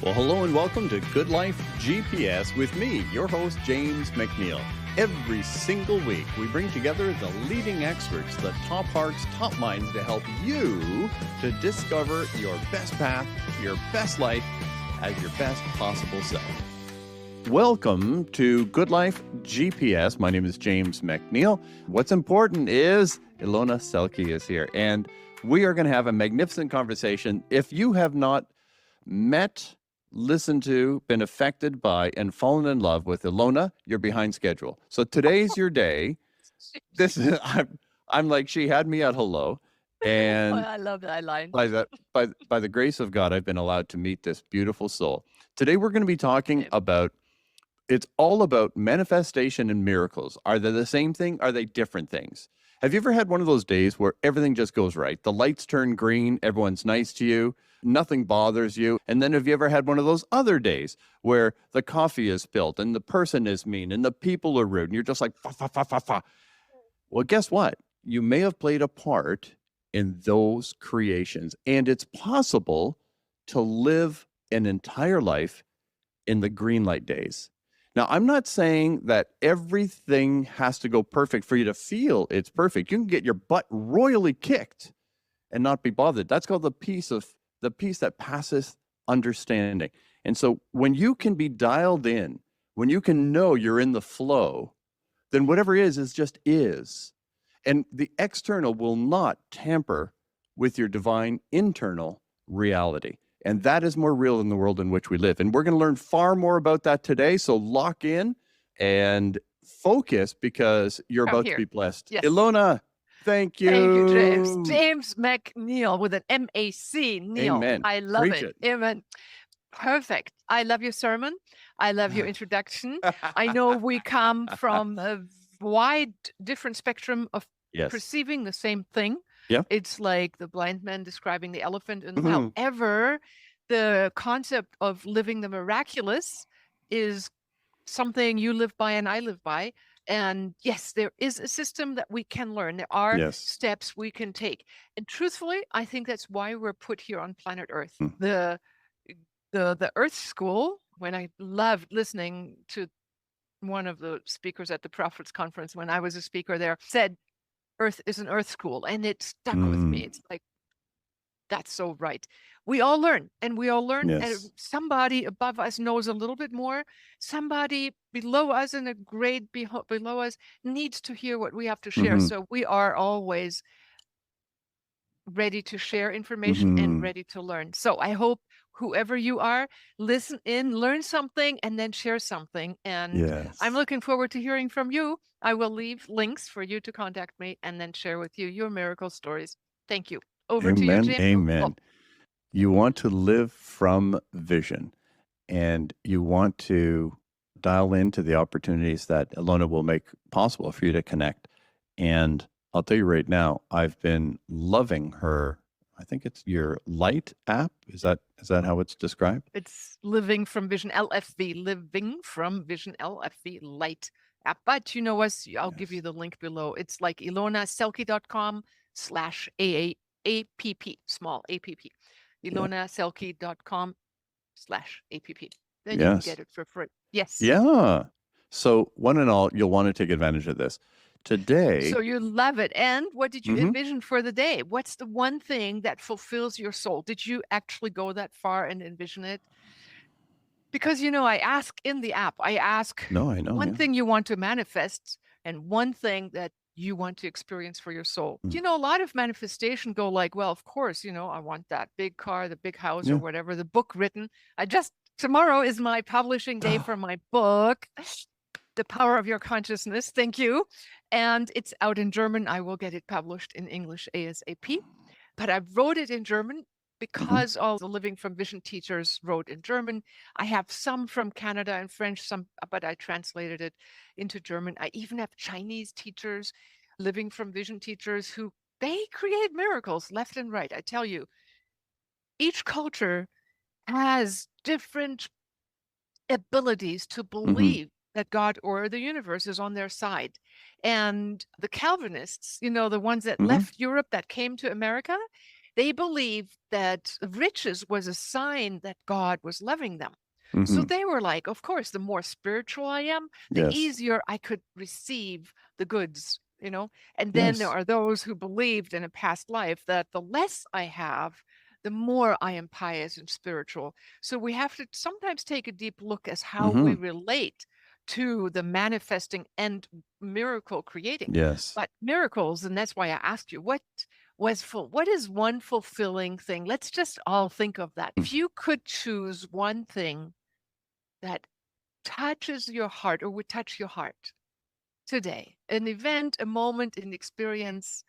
Well, hello and welcome to Good Life GPS with me, your host, James MacNeil. Every single week, we bring together the leading experts, the top hearts, top minds to help you to discover your best path, your best life as your best possible self. Welcome to Good Life GPS. My name is James MacNeil. What's important is Ilona Selke is here, and we are going to have a magnificent conversation. If you have not met, listened to, been affected by, and fallen in love with Ilona, you're behind schedule. So today's your day. This is I'm like, she had me at hello, and I love that line. by the grace of God, I've been allowed to meet this beautiful soul. Today we're going to be talking about, it's all about manifestation and miracles. Are they the same thing? Are they different things? Have you ever had one of those days where everything just goes right? The lights turn green, everyone's nice to you, nothing bothers you. And then have you ever had one of those other days where the coffee is spilled and the person is mean and the people are rude and you're just like, fa, fa, fa, fa, fa. Well, guess what? You may have played a part in those creations. And it's possible to live an entire life in the green light days. Now, I'm not saying that everything has to go perfect for you to feel it's perfect. You can get your butt royally kicked and not be bothered. That's called the peace that passeth understanding. And so when you can be dialed in, when you can know you're in the flow, then whatever is just is. And the external will not tamper with your divine internal reality. And that is more real in the world in which we live. And we're going to learn far more about that today. So lock in and focus because you're about to be blessed. Yes. Ilona, thank you. Thank you, James. James MacNeil with an M-A-C, Neil. Amen. I love Preach it. Amen. Perfect. I love your sermon. I love your introduction. I know we come from a wide, different spectrum of perceiving the same thing. Yeah. It's like the blind man describing the elephant. And however, the concept of living the miraculous is something you live by and I live by. And yes, there is a system that we can learn. There are steps we can take. And truthfully, I think that's why we're put here on planet Earth. The Earth School, when I loved listening to one of the speakers at the Prophets Conference, when I was a speaker there, said, Earth is an Earth School. And it stuck with me. It's like, that's so right. We all learn, and we all learn. And somebody above us knows a little bit more. Somebody below us in a grade below us needs to hear what we have to share. So we are always ready to share information and ready to learn. So I hope whoever you are, listen in, learn something, and then share something. And I'm looking forward to hearing from you. I will leave links for you to contact me and then share with you your miracle stories. Thank you. Over to you, James. Amen. You want to live from vision, and you want to dial into the opportunities that Ilona will make possible for you to connect. And I'll tell you right now, I've been loving her. I think it's your Light app. Is that how it's described? It's Living from Vision, LFV, Living from Vision, LFV, Light app. But you know us, I'll give you the link below. It's like ilonaselke.com/AAPP, small APP. ilonaselke.com/APP. Then you can get it for free. Yes. Yeah. So one and all, you'll want to take advantage of this. Today. So you love it. And what did you envision for the day? What's the one thing that fulfills your soul? Did you actually go that far and envision it? Because, I ask in the app, one thing you want to manifest and one thing that you want to experience for your soul. A lot of manifestation go like, well, of course, I want that big car, the big house or whatever, the book written. Tomorrow is my publishing day for my book. The Power of Your Consciousness. Thank you. And it's out in German. I will get it published in English ASAP. But I wrote it in German because all the Living from Vision teachers wrote in German. I have some from Canada and French, but I translated it into German. I even have Chinese teachers, Living from Vision teachers, who they create miracles left and right. I tell you, each culture has different abilities to believe that God or the universe is on their side. And the Calvinists, the ones that left Europe that came to America, They believed that riches was a sign that God was loving them. So Hmm. they were like, of course, the more spiritual I am, the Yes. easier I could receive the goods, you know. And then there Yes. are those who believed in a past life that the less I have, the more I am pious and spiritual. So we have to sometimes take a deep look as how we Hmm. relate to the manifesting and miracle creating. Yes. But miracles, and that's why I asked you, what is one fulfilling thing? Let's just all think of that. If you could choose one thing that touches your heart or would touch your heart today, an event, a moment, an experience,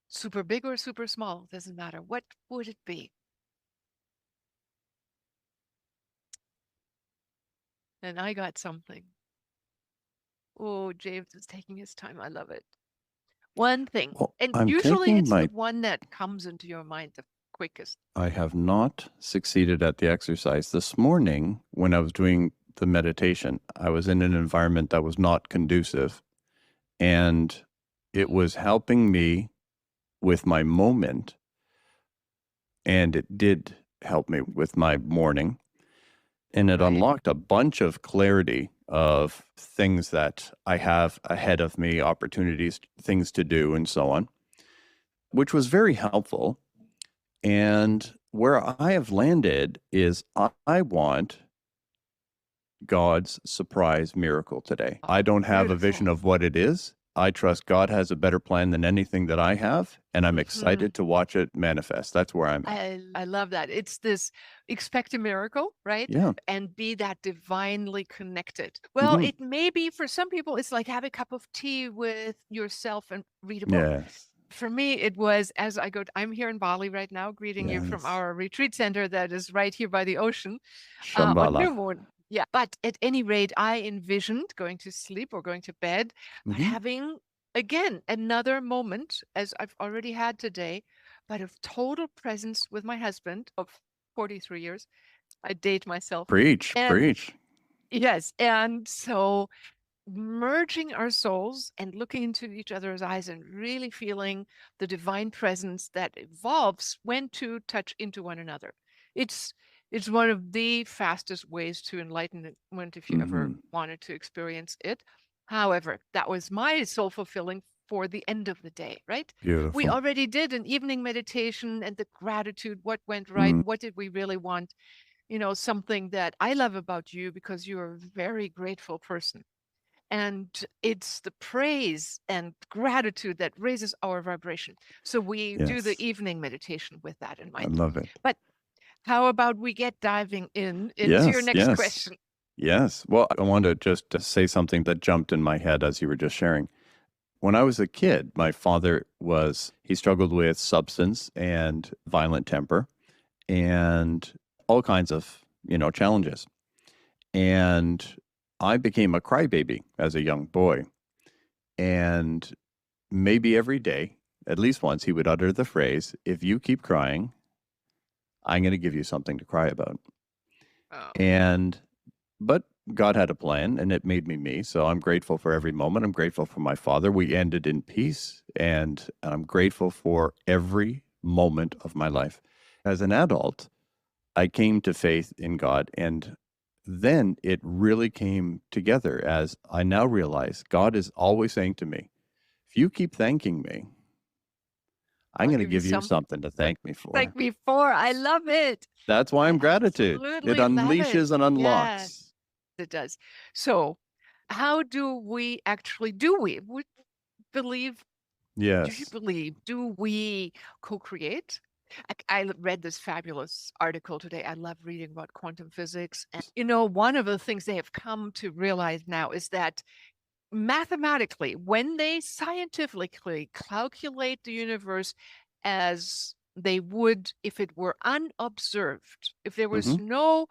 super big or super small, doesn't matter. What would it be? And I got something. Oh, James is taking his time. I love it. One thing. Well, And I'm usually taking it's the my one that comes into your mind the quickest. I have not succeeded at the exercise. This morning, when I was doing the meditation, I was in an environment that was not conducive, and it was helping me with my moment, and it did help me with my morning, and it Right. unlocked a bunch of clarity of things that I have ahead of me, opportunities, things to do, and so on, which was very helpful. And where I have landed is I want God's surprise miracle today. I Oh, don't have a vision beautiful. of what it is. I trust God has a better plan than anything that I have, and I'm Hmm. excited to watch it manifest. That's where I'm at. I love that. It's this expect a miracle, right? Yeah. And be that divinely connected. Well, Hmm. it may be for some people, it's like have a cup of tea with yourself and read a book. Yes. For me, it was as I go, I'm here in Bali right now, greeting you from Yes. our retreat center that is right here by the ocean on Shambhala. New Moon. Yeah. But at any rate, I envisioned going to sleep or going to bed, but Hmm. having again another moment, as I've already had today, but of total presence with my husband of 43 years. I date myself. Preach, And preach. yes, and so merging our souls and looking into each other's eyes and really feeling the divine presence that evolves when two touch into one another. It's it's one of the fastest ways to enlightenment if you ever Hmm. wanted to experience it. However, that was my soul fulfilling for the end of the day, right? We Beautiful. already did an evening meditation and the gratitude, what went right, Mm. what did we really want? Something that I love about you because you're a very grateful person. And it's the praise and gratitude that raises our vibration. So we do the Yes. evening meditation with that in I mind. love it. But how about we get diving into your Yes. next Yes. question? Yes. Well, I want to just say something that jumped in my head as you were just sharing. When I was a kid, my father he struggled with substance and violent temper and all kinds of, challenges. And I became a crybaby as a young boy. And maybe every day, at least once, he would utter the phrase, "If you keep crying, I'm going to give you something to cry about." Oh, And, but God had a plan and it made me me. So I'm grateful for every moment. I'm grateful for my father. We ended in peace and I'm grateful for every moment of my life. As an adult, I came to faith in God and then it really came together as I now realize God is always saying to me, if you keep thanking me, I'm I'll going to give you give you some something to like thank me like for. before. I love it. That's why I I'm gratitude. It absolutely love it. unleashes and Yes, unlocks. it does. So, how do we believe do you Yes. believe, do we co-create? I read this fabulous article today. I love reading about quantum physics. And, one of the things they have come to realize now is that mathematically, when they scientifically calculate the universe as they would if it were unobserved, if there was Hmm. no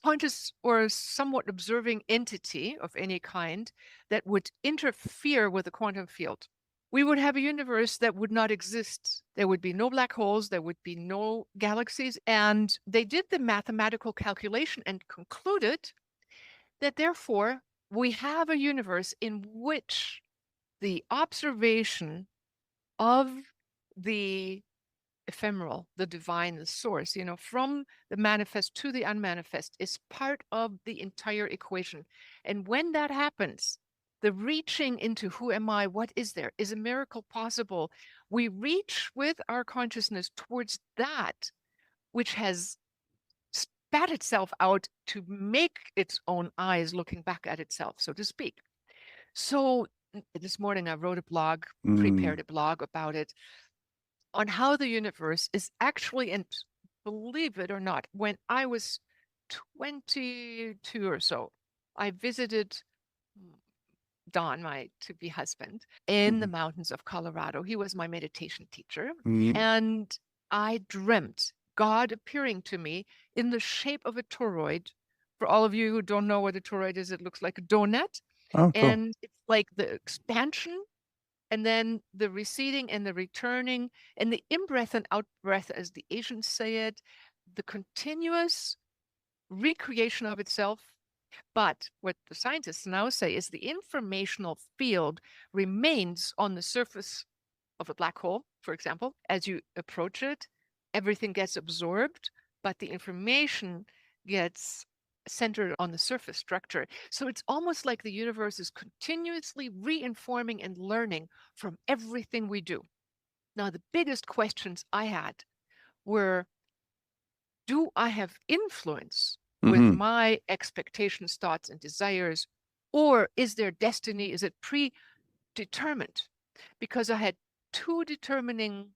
conscious or somewhat observing entity of any kind that would interfere with the quantum field, we would have a universe that would not exist. There would be no black holes, there would be no galaxies. And they did the mathematical calculation and concluded that therefore we have a universe in which the observation of the ephemeral, the divine, the source, from the manifest to the unmanifest is part of the entire equation. And when that happens, the reaching into who am I, what is there, is a miracle possible? We reach with our consciousness towards that which has spat itself out to make its own eyes looking back at itself, so to speak. So this morning I wrote a blog, prepared a blog about it, on how the universe is actually, and believe it or not, when I was 22 or so, I visited Don, my to-be husband, in the mountains of Colorado. He was my meditation teacher. And I dreamt God appearing to me in the shape of a toroid. For all of you who don't know what a toroid is, it looks like a donut. Oh, cool. And it's like the expansion and then the receding and the returning and the in-breath and out-breath, as the Asians say it, the continuous recreation of itself. But what the scientists now say is the informational field remains on the surface of a black hole, for example. As you approach it, everything gets absorbed, but the information gets centered on the surface structure. So it's almost like the universe is continuously reinforming and learning from everything we do. Now, the biggest questions I had were, do I have influence with my expectations, thoughts, and desires? Or is there destiny? Is it predetermined? Because I had two determining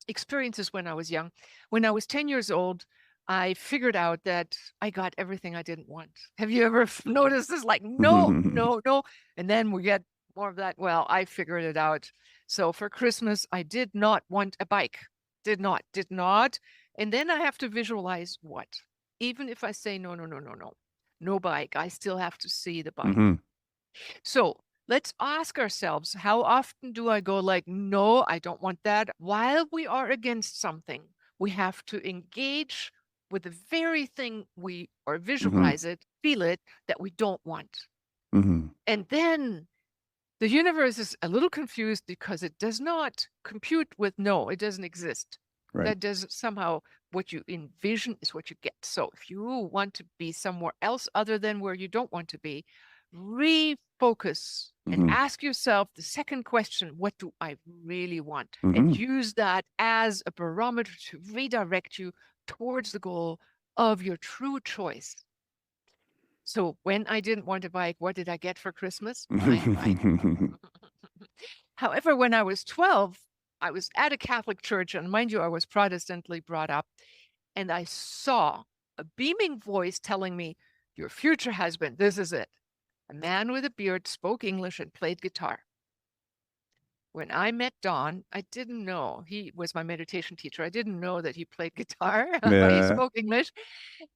experiences when I was young. When I was 10 years old, I figured out that I got everything I didn't want. Have you ever noticed this? Like, no, no, no. And then we get more of that. Well, I figured it out. So for Christmas, I did not want a bike. Did not. And then I have to visualize what? Even if I say, no, no, no, no, no, no bike, I still have to see the bike. So let's ask ourselves, how often do I go like, no, I don't want that? While we are against something, we have to engage with the very thing we, or visualize it, feel it, that we don't want. And then the universe is a little confused because it does not compute with no, it doesn't exist. Right. That does somehow, what you envision is what you get. So if you want to be somewhere else other than where you don't want to be, refocus and ask yourself the second question, what do I really want? And use that as a barometer to redirect you towards the goal of your true choice. So when I didn't want a bike, what did I get for Christmas? My bike. However, when I was 12, I was at a Catholic church, and mind you, I was Protestantly brought up, and I saw a beaming voice telling me, your future husband, this is it. A man with a beard, spoke English, and played guitar. When I met Don, I didn't know. He was my meditation teacher. I didn't know that he played guitar. He spoke English,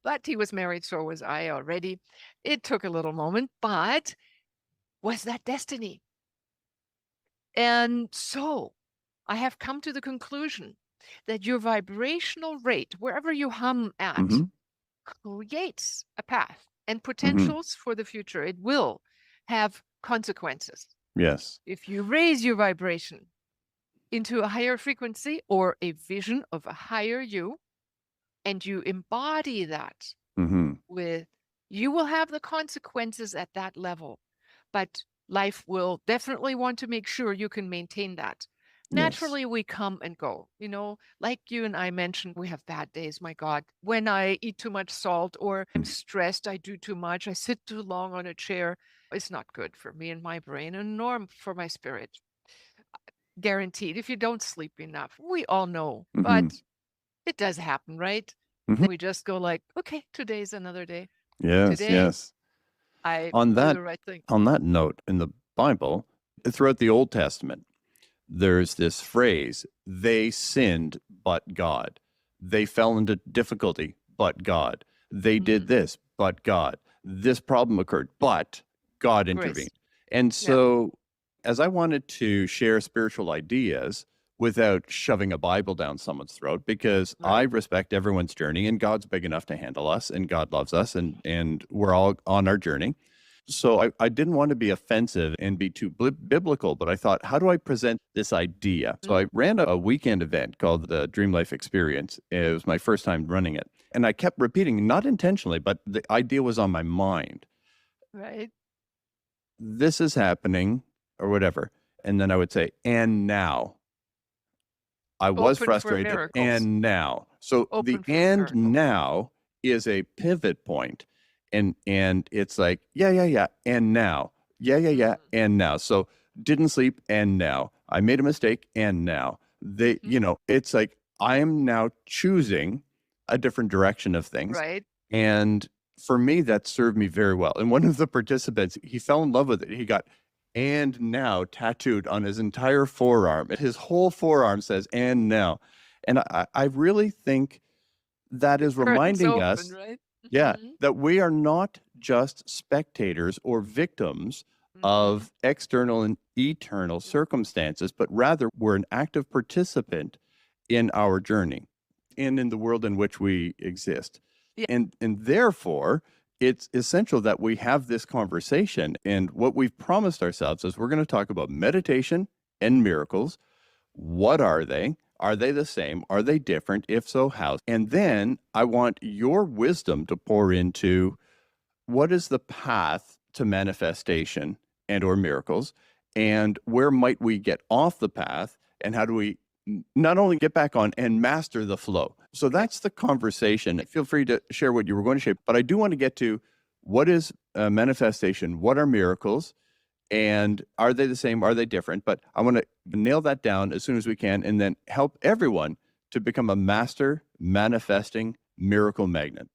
but he was married, so was I already. It took a little moment, but was that destiny? And so I have come to the conclusion that your vibrational rate, wherever you hum at, creates a path and potentials for the future. It will have consequences. Yes. If you raise your vibration into a higher frequency or a vision of a higher you, and you embody that with, you will have the consequences at that level. But life will definitely want to make sure you can maintain that. Naturally, we come and go. Like you and I mentioned, we have bad days, my God. When I eat too much salt or I'm stressed, I do too much, I sit too long on a chair. It's not good for me and my brain, and nor for my spirit. Guaranteed, if you don't sleep enough, we all know, but it does happen, right? We just go like, okay, today's another day. Yes, Today, yes. I On do that, the right thing. on that note, in the Bible, throughout the Old Testament, there's this phrase, they sinned, but God. They fell into difficulty, but God. They did this, but God. This problem occurred, but God intervened. Grace. And so, as I wanted to share spiritual ideas without shoving a Bible down someone's throat, because I respect everyone's journey, and God's big enough to handle us, and God loves us, and we're all on our journey. So I didn't want to be offensive and be too biblical, but I thought, how do I present this idea? So I ran a weekend event called the Dream Life Experience. It was my first time running it. And I kept repeating, not intentionally, but the idea was on my mind. Right. This is happening or whatever. And then I would say, and now. I was Open for frustrated, miracles. and now. So the Open for and miracles. now is a pivot point, and it's like, yeah, and now. Yeah, Mm. and now. So didn't sleep, and now. I made a mistake, and now. It's like I am now choosing a different direction of things. Right. And for me, that served me very well. And one of the participants, he fell in love with it. He got "and now" tattooed on his entire forearm. His whole forearm says "and now." And I really think that The is curtains reminding open, us, right? yeah, Mhm. that we are not just spectators or victims Mhm. of external and eternal circumstances, but rather we're an active participant in our journey and in the world in which we exist. Yeah. And therefore, it's essential that we have this conversation. And what we've promised ourselves is we're going to talk about meditation and miracles. What are they? Are they the same? Are they different? If so, how? And then I want your wisdom to pour into what is the path to manifestation and or miracles, and where might we get off the path, and how do we not only get back on and master the flow. So Okay. that's the conversation. Feel free to share what you were going to share, but I do want to get to what is manifestation, what are miracles, and are they the same, are they different? But I want to nail that down as soon as we can, and then help everyone to become a master manifesting miracle magnet.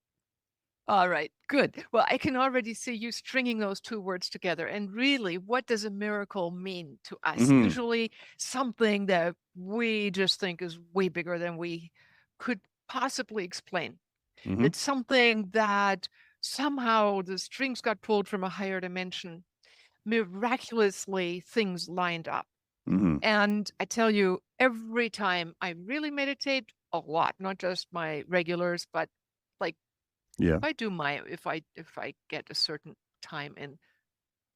All right, good. Well, I can already see you stringing those two words together. And really, what does a miracle mean to us? Hmm. Usually, something that we just think is way bigger than we could possibly explain. Hmm. It's something that somehow the strings got pulled from a higher dimension. Miraculously, things lined up. Hmm. And I tell you, every time I really meditate a lot, not just my regulars, but like Yeah. if I get a certain time and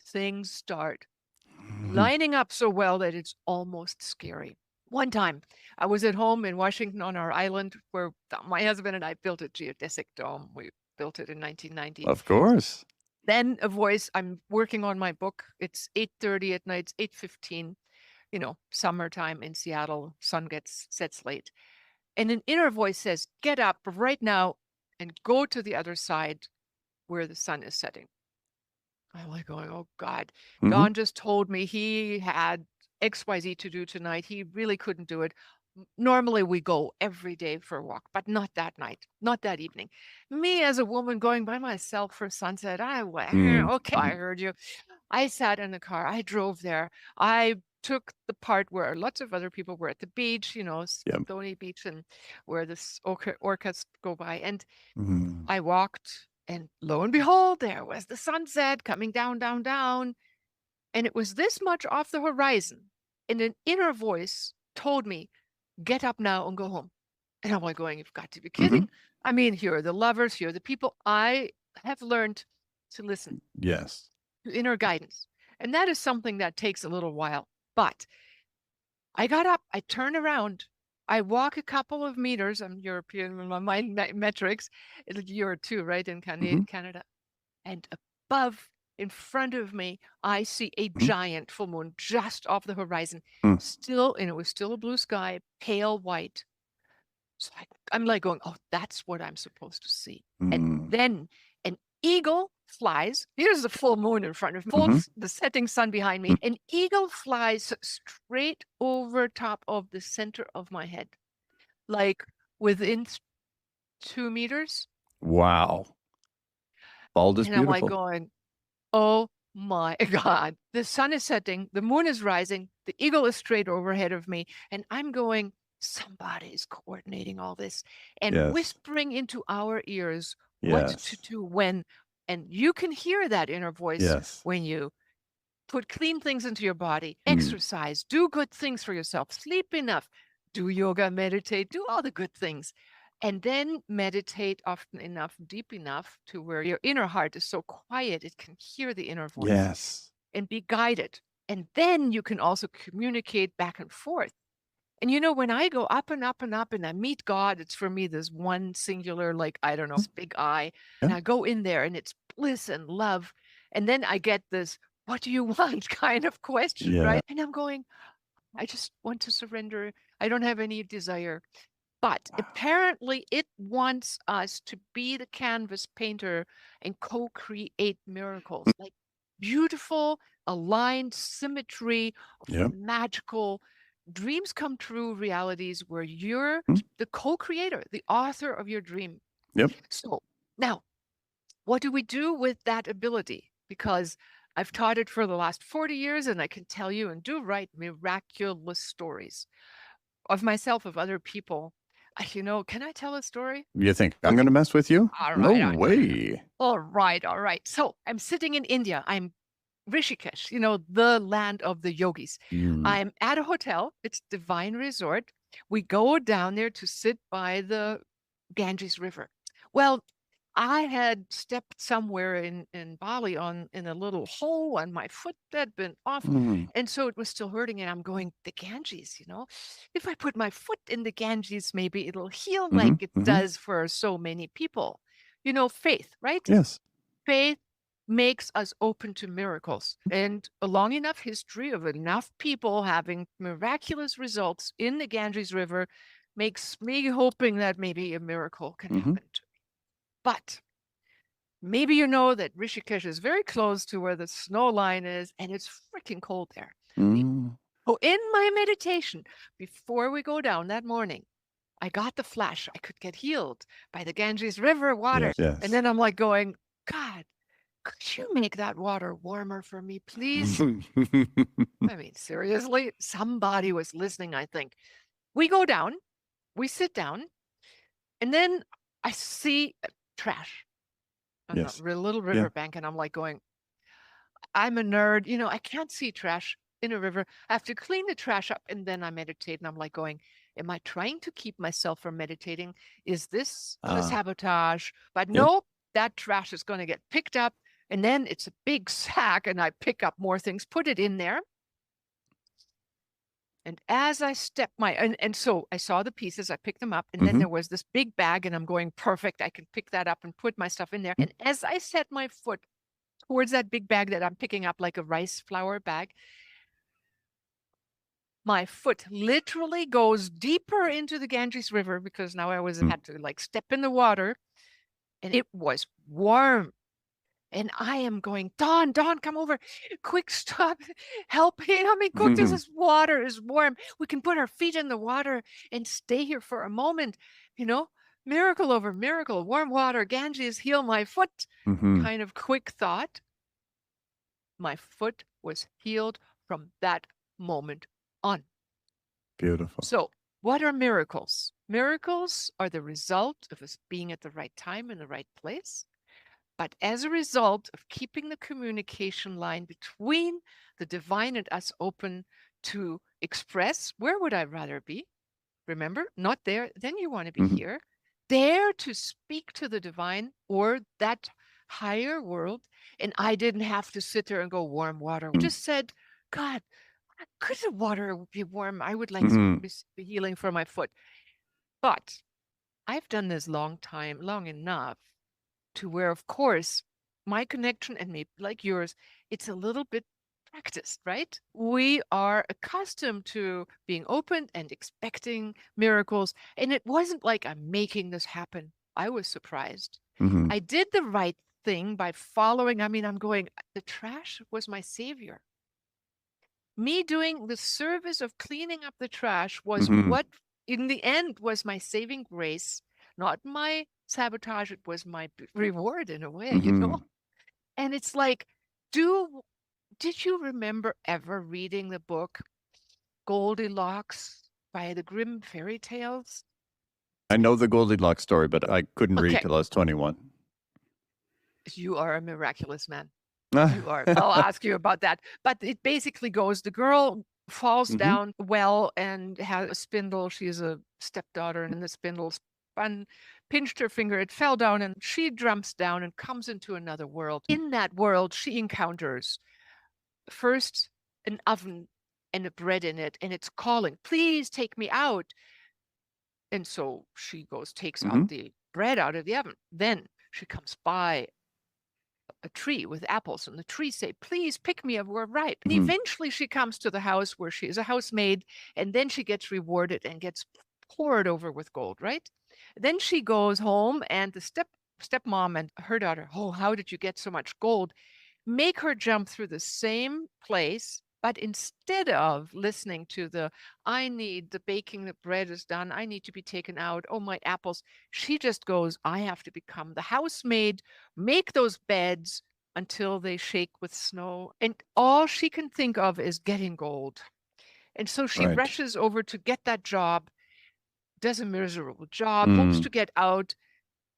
things start Mhm. lining up so well that it's almost scary. One time I was at home in Washington on our island where my husband and I built a geodesic dome. We built it in 1990. Of course. Then a voice, I'm working on my book. It's 8:30 at night, it's 8:15, summertime in Seattle, sun sets late. And an inner voice says, "Get up right now and go to the other side where the sun is setting." I'm like going, "Oh God, Mhm. Don just told me he had XYZ to do tonight. He really couldn't do it. Normally we go every day for a walk, but not that night, not that evening." Me as a woman going by myself for sunset, Mm. okay, I heard you. I sat in the car. I drove there. I took the part where lots of other people were at the beach, Yeah. Stony Beach, and where the orcas go by. And Mhm. I walked, and lo and behold, there was the sunset coming down, down, down. And it was this much off the horizon. And an inner voice told me, "Get up now and go home." And I'm like going, "You've got to be Mhm. kidding." I mean, here are the lovers, here are the people. I have learned to listen Yes. to inner guidance. And that is something that takes a little while. But I got up, I turn around, I walk a couple of meters. I'm European with my mind metrics. You're too, right? In Mhm. Canada. And above, in front of me, I see a Mhm. giant full moon just off the horizon. Mm. Still, and it was still a blue sky, pale white. So I'm like going, "Oh, that's what I'm supposed to see." And Mm. then an eagle flies. Here's the full moon in front of me, Mhm. the setting sun behind me. Mm. An eagle flies straight over top of the center of my head, like within 2 meters. Wow. Bald is And I'm like beautiful. going, "Oh my God, the sun is setting, the moon is rising, the eagle is straight overhead of me." And I'm going, somebody's coordinating all this and Yes. whispering into our ears what to Yes. do when. And you can hear that inner voice Yes. when you put clean things into your body, Mm. exercise, do good things for yourself, sleep enough, do yoga, meditate, do all the good things. and then meditate often enough, deep enough to where your inner heart is so quiet it can hear the inner voice. Yes. And be guided. And then you can also communicate back and forth. And when I go up and up and up and I meet God, it's for me this one singular, like, I don't know, this big eye. Yeah. And I go in there and it's bliss and love. And then I get this, what do you want kind of question, Yeah. right? And I'm going, I just want to surrender. I don't have any desire. But apparently it wants us to be the canvas painter and co-create miracles, like beautiful, aligned symmetry of Yep. magical dreams come true realities where you're the co-creator, the author of your dream. Yep. So now, what do we do with that ability? Because I've taught it for the last 40 years and I can tell you and do write miraculous stories of myself, of other people. Can I tell a story? You think I'm going to mess with you? All No right. way. All right. So I'm sitting in India. I'm Rishikesh, the land of the yogis. I'm at a hotel. It's Divine Resort. We go down there to sit by the Ganges River. Well, I had stepped somewhere in Bali in a little hole and my foot had been off. And so it was still hurting. And I'm going, the Ganges, if I put my foot in the Ganges, maybe it'll heal like it does for so many people. Faith, right? Yes. Faith makes us open to miracles. And a long enough history of enough people having miraculous results in the Ganges River makes me hoping that maybe a miracle can happen to me. But maybe you know that Rishikesh is very close to where the snow line is, and it's freaking cold there. So in my meditation, before we go down that morning, I got the flash. I could get healed by the Ganges River water. Yes. And then I'm like going, God, could you make that water warmer for me, please? I mean, seriously, somebody was listening, I think. We go down, we sit down, and then I see trash on Yes. the little riverbank, and I'm like going, I'm a nerd. I can't see trash in a river. I have to clean the trash up, and then I meditate, and I'm like going, am I trying to keep myself from meditating? Is this a sabotage? But no, that trash is going to get picked up, and then it's a big sack, and I pick up more things, put it in there. And as I step and so I saw the pieces, I picked them up, and then there was this big bag, and I'm going, perfect, I can pick that up and put my stuff in there. And as I set my foot towards that big bag that I'm picking up, like a rice flour bag, my foot literally goes deeper into the Ganges River because now I had to like step in the water, and it was warm. And I am going, Dawn, come over. Quick, stop. Help me cook this. This water is warm. We can put our feet in the water and stay here for a moment. Miracle over miracle. Warm water, Ganges, heal my foot. Kind of quick thought. My foot was healed from that moment on. Beautiful. So what are miracles? Miracles are the result of us being at the right time in the right place. But as a result of keeping the communication line between the divine and us open to express, where would I rather be? Remember, not there, then you want to be here. There to speak to the divine or that higher world. And I didn't have to sit there and go warm water. I just said, God, could the water be warm? I would like to be healing for my foot. But I've done this long enough to where, of course, my connection and maybe like yours, it's a little bit practiced, right? We are accustomed to being open and expecting miracles. And it wasn't like I'm making this happen. I was surprised. I did the right thing by following. I'm going, the trash was my savior. Me doing the service of cleaning up the trash was what, in the end, was my saving grace, not my sabotage. It was my reward in a way, And it's like, did you remember ever reading the book Goldilocks by the Grimm fairy tales? I know the Goldilocks story, but I couldn't read till I was 21. You are a miraculous man. You are. I'll ask you about that. But it basically goes, the girl falls down well and has a spindle. She's a stepdaughter, and the spindle and pinched her finger. It fell down, and she jumps down and comes into another world. In that world, she encounters first an oven and a bread in it, and it's calling, "Please take me out." And so she goes, takes Hmm. out the bread out of the oven. Then she comes by a tree with apples, and the trees say, "Please pick me up, we're ripe." And Hmm. eventually she comes to the house where she is a housemaid, and then she gets rewarded and gets poured over with gold, right? Then she goes home, and the stepmom and her daughter, "Oh, how did you get so much gold?" Make her jump through the same place, but instead of listening to "I need the baking, the bread is done, I need to be taken out, oh, my apples," she just goes, "I have to become the housemaid, make those beds until they shake with snow." And all she can think of is getting gold. And so she Right. rushes over to get that job, does a miserable job, hopes Mm. to get out,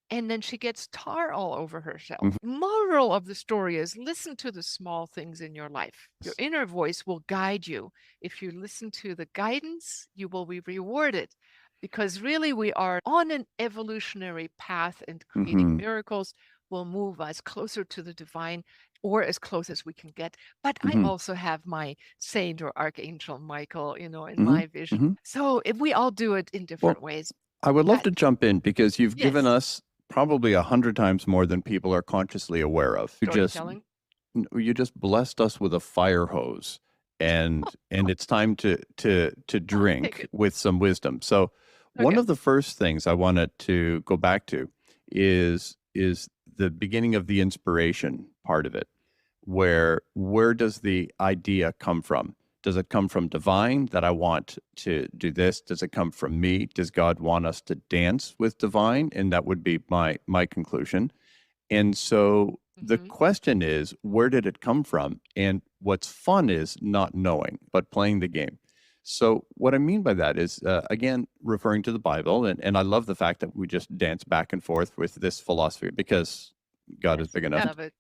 and then she gets tar all over herself. Mhm. Moral of the story is, listen to the small things in your life. Your inner voice will guide you. If you listen to the guidance, you will be rewarded, because really we are on an evolutionary path, and creating Mhm. miracles will move us closer to the divine, or as close as we can get. But I Mhm. also have my saint or archangel Michael, in Mhm. my vision. Mhm. So if we all do it in different Well, ways. I would love But to jump in because you've given yes, us probably 100 times more than people are consciously aware of. storytelling. You just blessed us with a fire hose, and it's time to I'll take drink it. with some wisdom. So one Okay. of the first things I wanted to go back to is the beginning of the inspiration part of it. Where does the idea come from? Does it come from divine that I want to do this? Does it come from me? Does God want us to dance with divine? And that would be my conclusion. And so the Mhm. question is, where did it come from? And what's fun is not knowing, but playing the game. So what I mean by that is, again, referring to the Bible, and I love the fact that we just dance back and forth with this philosophy because God is Yes, big I enough. love it.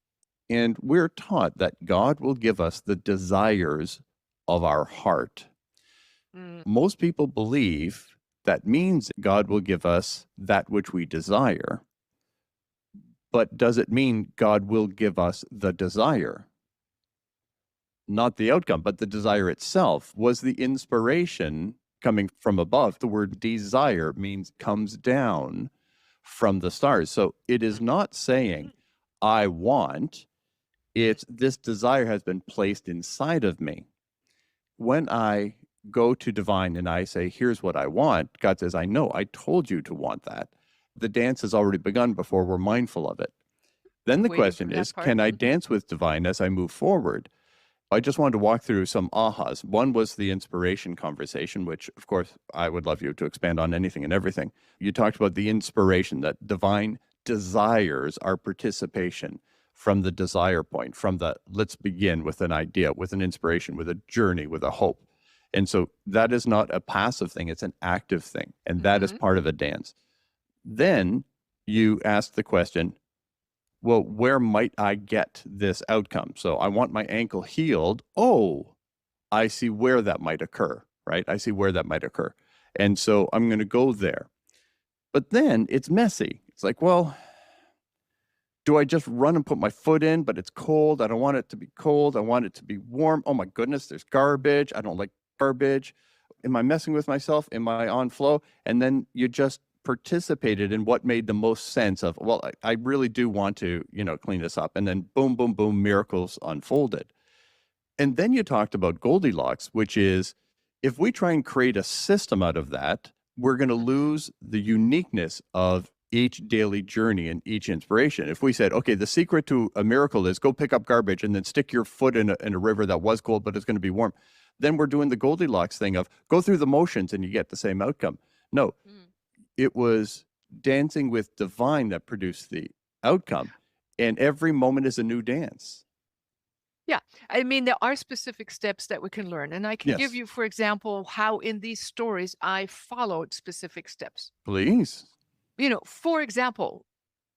And we're taught that God will give us the desires of our heart. Mm, Most people believe that means God will give us that which we desire. But does it mean God will give us the desire? Not the outcome, but the desire itself. Was the inspiration coming from above? The word desire means comes down from the stars. So it is not saying, I want, it's this desire has been placed inside of me. When I go to divine and I say, here's what I want, God says, I know, I told you to want that. The dance has already begun before we're mindful of it. Then the waiting for question that is, part. can I Mhm. dance with divine as I move forward? I just wanted to walk through some ahas. One was the inspiration conversation, which, of course, I would love you to expand on anything and everything. You talked about the inspiration, that divine desires our participation from the desire point, from the let's begin with an idea, with an inspiration, with a journey, with a hope. And so that is not a passive thing, it's an active thing. And that is Mhm. part of a dance. Then you ask the question, well, where might I get this outcome? So I want my ankle healed. Oh, I see where that might occur, right? I see where that might occur. And so I'm going to go there. But then it's messy. It's like, well, do I just run and put my foot in, but it's cold? I don't want it to be cold. I want it to be warm. Oh my goodness, there's garbage. I don't like garbage. Am I messing with myself? Am I on flow? And then you just participated in what made the most sense of, well, I really do want to, clean this up. And then boom, boom, boom, miracles unfolded. And then you talked about Goldilocks, which is if we try and create a system out of that, we're going to Mhm. lose the uniqueness of each daily journey and each inspiration. If we said, okay, the secret to a miracle is go pick up garbage and then stick your foot in a river that was cold, but it's going to be warm, then we're doing the Goldilocks thing of go through the motions and you get the same outcome. No, Mm. it was dancing with divine that produced the outcome. And every moment is a new dance. Yeah, I mean, there are specific steps that we can learn, and I can give Yes, you, for example, how in these stories I followed specific steps. please. For example,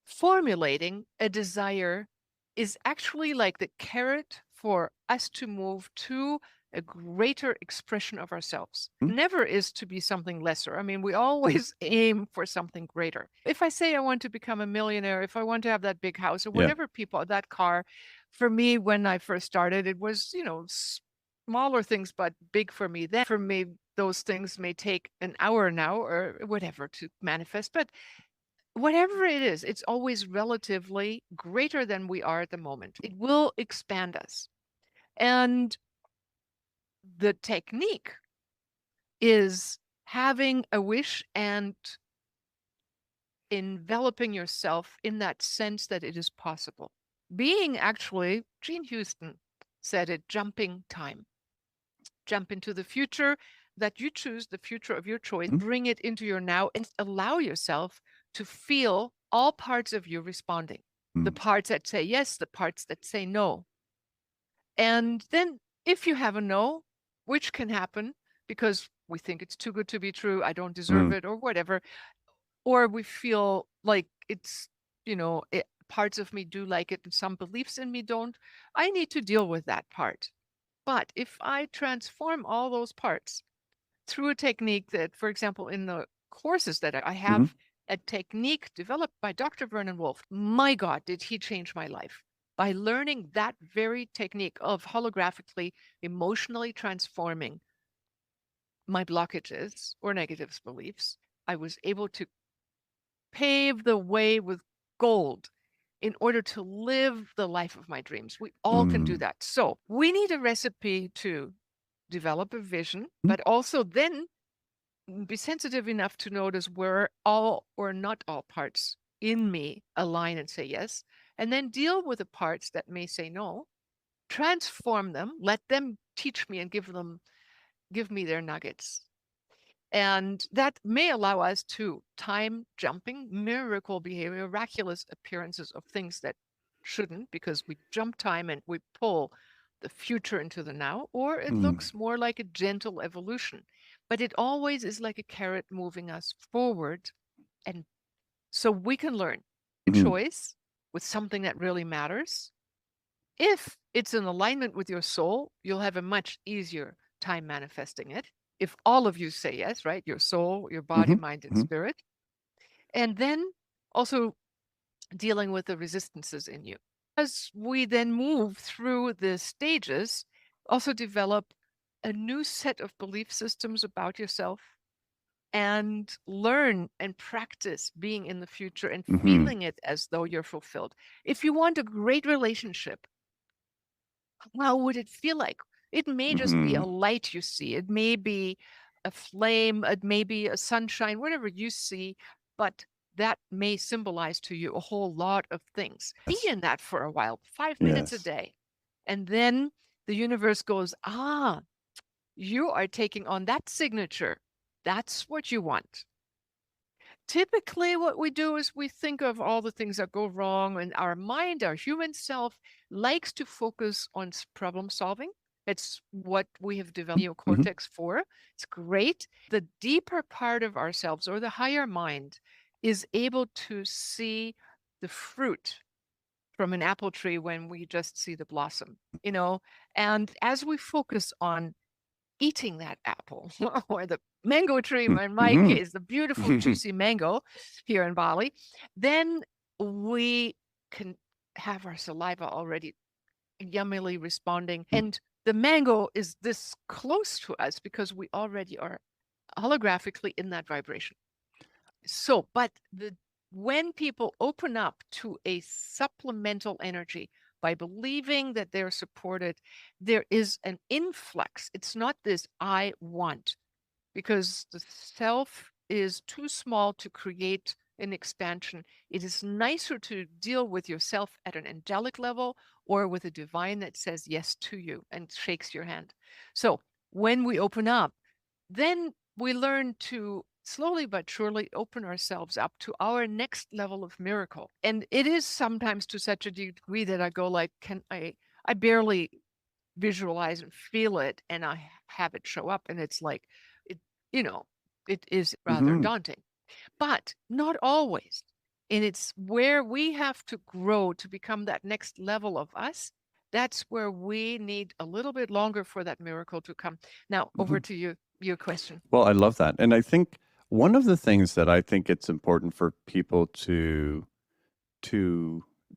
formulating a desire is actually like the carrot for us to move to a greater expression of ourselves. Mm. Never is to be something lesser. I mean, we always aim for something greater. If I say I want to become a millionaire, if I want to have that big house or Yeah. whatever people, that car, for me, when I first started, it was, smaller things, but big for me. Then for me, those things may take an hour now or whatever to manifest. But whatever it is, it's always relatively greater than we are at the moment. It will expand us. And the technique is having a wish and enveloping yourself in that sense that it is possible. Being actually, Jean Houston said it, jumping time. Jump into the future that you choose, the future of your choice, Mm. bring it into your now and allow yourself to feel all parts of you responding. The parts that say yes, the parts that say no. And then if you have a no, which can happen because we think it's too good to be true, I don't deserve it or whatever, or we feel like it's, parts of me do like it and some beliefs in me don't, I need to deal with that part. But if I transform all those parts through a technique that, for example, in the courses that I have, a technique developed by Dr. Vernon Wolf, my God, did he change my life. By learning that very technique of holographically, emotionally transforming my blockages or negative beliefs, I was able to pave the way with gold in order to live the life of my dreams. We all can do that. So we need a recipe to develop a vision, but also then be sensitive enough to notice where all or not all parts in me align and say yes, and then deal with the parts that may say no, transform them, let them teach me and give me their nuggets. And that may allow us to time jumping, miracle behavior, miraculous appearances of things that shouldn't, because we jump time and we pull the future into the now, or it looks more like a gentle evolution. But it always is like a carrot moving us forward. And so we can learn a choice with something that really matters. If it's in alignment with your soul, you'll have a much easier time manifesting it. If all of you say yes, right? Your soul, your body, mind, and spirit. And then also dealing with the resistances in you. As we then move through the stages, also develop a new set of belief systems about yourself and learn and practice being in the future and feeling it as though you're fulfilled. If you want a great relationship, how would it feel like? It may just be a light you see. It may be a flame. It may be a sunshine, whatever you see, but that may symbolize to you a whole lot of things. Be in that for a while, 5 minutes a day. And then the universe goes, you are taking on that signature. That's what you want. Typically, what we do is we think of all the things that go wrong, and our mind, our human self, likes to focus on problem solving. It's what we have developed neocortex for. It's great. The deeper part of ourselves, or the higher mind, is able to see the fruit from an apple tree when we just see the blossom, and as we focus on eating that apple or the mango tree, in my case, the beautiful juicy mango here in Bali, then we can have our saliva already yummily responding. And the mango is this close to us because we already are holographically in that vibration. So, but when people open up to a supplemental energy by believing that they're supported, there is an influx. It's not this I want, because the self is too small to create an expansion. It is nicer to deal with yourself at an angelic level or with a divine that says yes to you and shakes your hand. So when we open up, then we learn to slowly but surely open ourselves up to our next level of miracle. And it is sometimes to such a degree that I go like, I barely visualize and feel it, and I have it show up, and it's like, it is rather daunting, but not always. And it's where we have to grow to become that next level of us That's where we need a little bit longer for that miracle to come. Now, over Mhm. to you, your question. Well, I love that. And I think one of the things that I think it's important for people to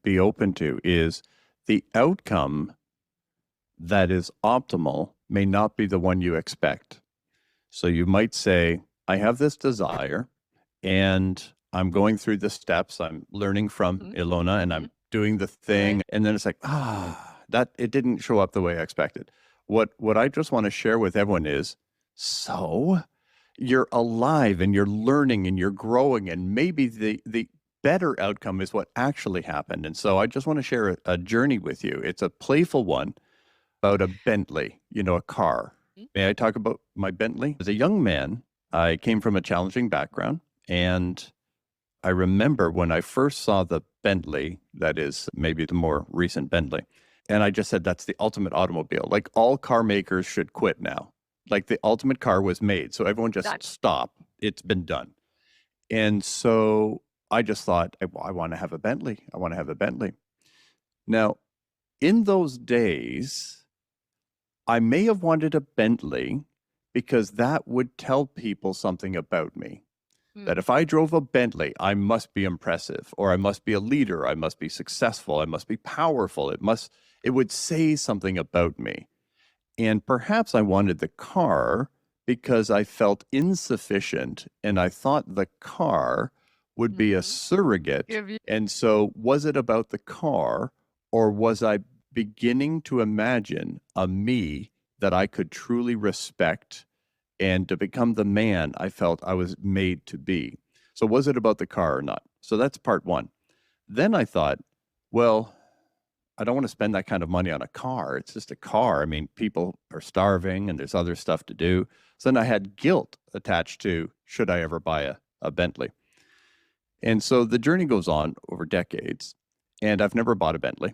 be open to is the outcome that is optimal may not be the one you expect. So you might say, I have this desire and I'm going through the steps. I'm learning from Mhm, Ilona and mhm, I'm doing the right. thing. And then it's like, that it didn't show up the way I expected. What I just want to share with everyone is, so you're alive and you're learning and you're growing, and maybe the better outcome is what actually happened. And so I just want to share a journey with you. It's a playful one about a Bentley, a car. Mm, May I talk about my Bentley? As a young man, I came from a challenging background, and I remember when I first saw the Bentley, that is maybe the more recent Bentley, and I just said, that's the ultimate automobile. Like all car makers should quit now. Like the ultimate car was made. So everyone just done. stop. It's been done. And so I just thought, I want to have a Bentley. I want to have a Bentley. Now, in those days, I may have wanted a Bentley because that would tell people something about me. That Mm, if I drove a Bentley, I must be impressive, or I must be a leader, I must be successful, I must be powerful. It would say something about me. And perhaps I wanted the car because I felt insufficient and I thought the car would be a mhm. surrogate. Give you And so, was it about the car, or was I beginning to imagine a me that I could truly respect and to become the man I felt I was made to be? So, was it about the car or not? So, that's part one. Then I thought, well, I don't want to spend that kind of money on a car. It's just a car. I mean, people are starving and there's other stuff to do. So then I had guilt attached to, should I ever buy a Bentley? And so the journey goes on over decades, and I've never bought a Bentley.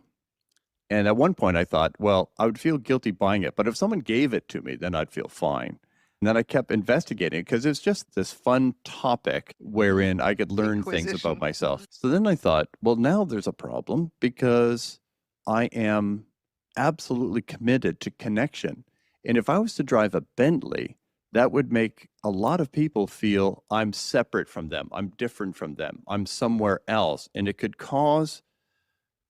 And at one point I thought, well, I would feel guilty buying it, but if someone gave it to me, then I'd feel fine. And then I kept investigating because it's just this fun topic mhm. wherein I could learn things about Inquisition. Mhm. myself. So then I thought, well, now there's a problem because I am absolutely committed to connection. And if I was to drive a Bentley, that would make a lot of people feel I'm separate from them. I'm different from them. I'm somewhere else. And it could cause